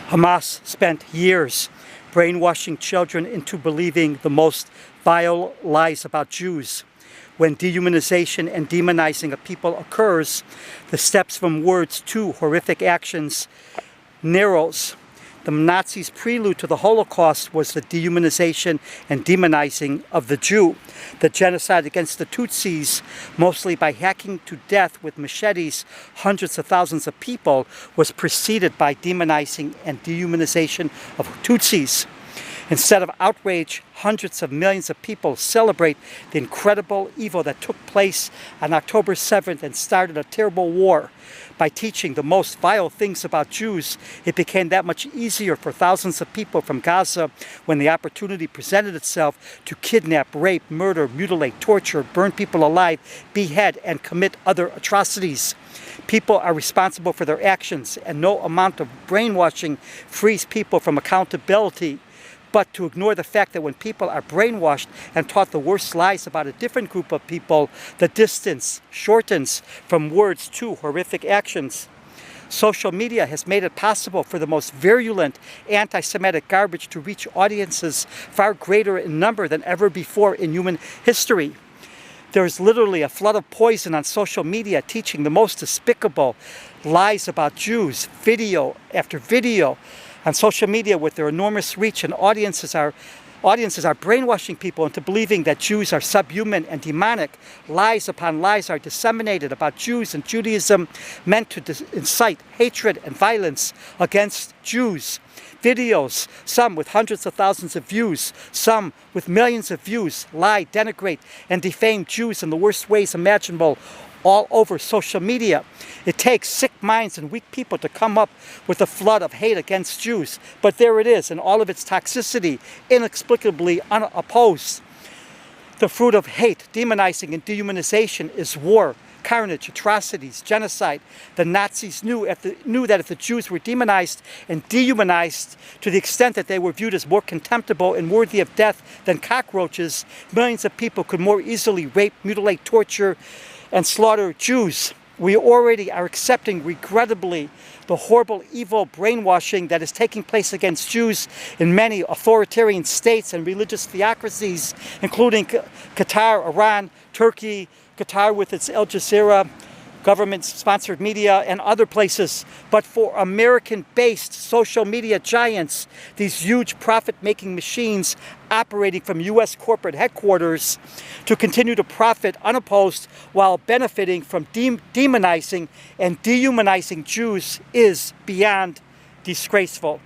Hamas spent years brainwashing children into believing the most vile lies about Jews. When dehumanization and demonizing of people occurs, the steps from words to horrific actions narrows. The Nazis' prelude to the Holocaust was the dehumanization and demonizing of the Jew. The genocide against the Tutsis, mostly by hacking to death with machetes hundreds of thousands of people, was preceded by demonizing and dehumanization of Tutsis. Instead of outrage, hundreds of millions of people celebrate the incredible evil that took place on October 7th and started a terrible war. By teaching the most vile things about Jews, it became that much easier for thousands of people from Gaza, when the opportunity presented itself, to kidnap, rape, murder, mutilate, torture, burn people alive, behead, and commit other atrocities. People are responsible for their actions, and no amount of brainwashing frees people from accountability. But to ignore the fact that when people are brainwashed and taught the worst lies about a different group of people, the distance shortens from words to horrific actions. Social media has made it possible for the most virulent anti-Semitic garbage to reach audiences far greater in number than ever before in human history. There is literally a flood of poison on social media teaching the most despicable lies about Jews, video after video. On social media, with their enormous reach, and audiences are brainwashing people into believing that Jews are subhuman and demonic. Lies upon lies are disseminated about Jews and Judaism, meant to incite hatred and violence against Jews. Videos, some with hundreds of thousands of views, some with millions of views, lie, denigrate, and defame Jews in the worst ways imaginable, all over social media. It takes sick minds and weak people to come up with a flood of hate against Jews. But there it is, in all of its toxicity, inexplicably unopposed. The fruit of hate, demonizing, and dehumanization is war, carnage, atrocities, genocide. The Nazis knew that if the Jews were demonized and dehumanized to the extent that they were viewed as more contemptible and worthy of death than cockroaches, millions of people could more easily rape, mutilate, torture, and slaughter Jews. We already are accepting, regrettably, the horrible, evil brainwashing that is taking place against Jews in many authoritarian states and religious theocracies, including Qatar, Iran, Turkey, Qatar with its Al Jazeera, government-sponsored media, and other places. But for American-based social media giants, these huge profit-making machines operating from U.S. corporate headquarters, to continue to profit unopposed while benefiting from demonizing and dehumanizing Jews is beyond disgraceful.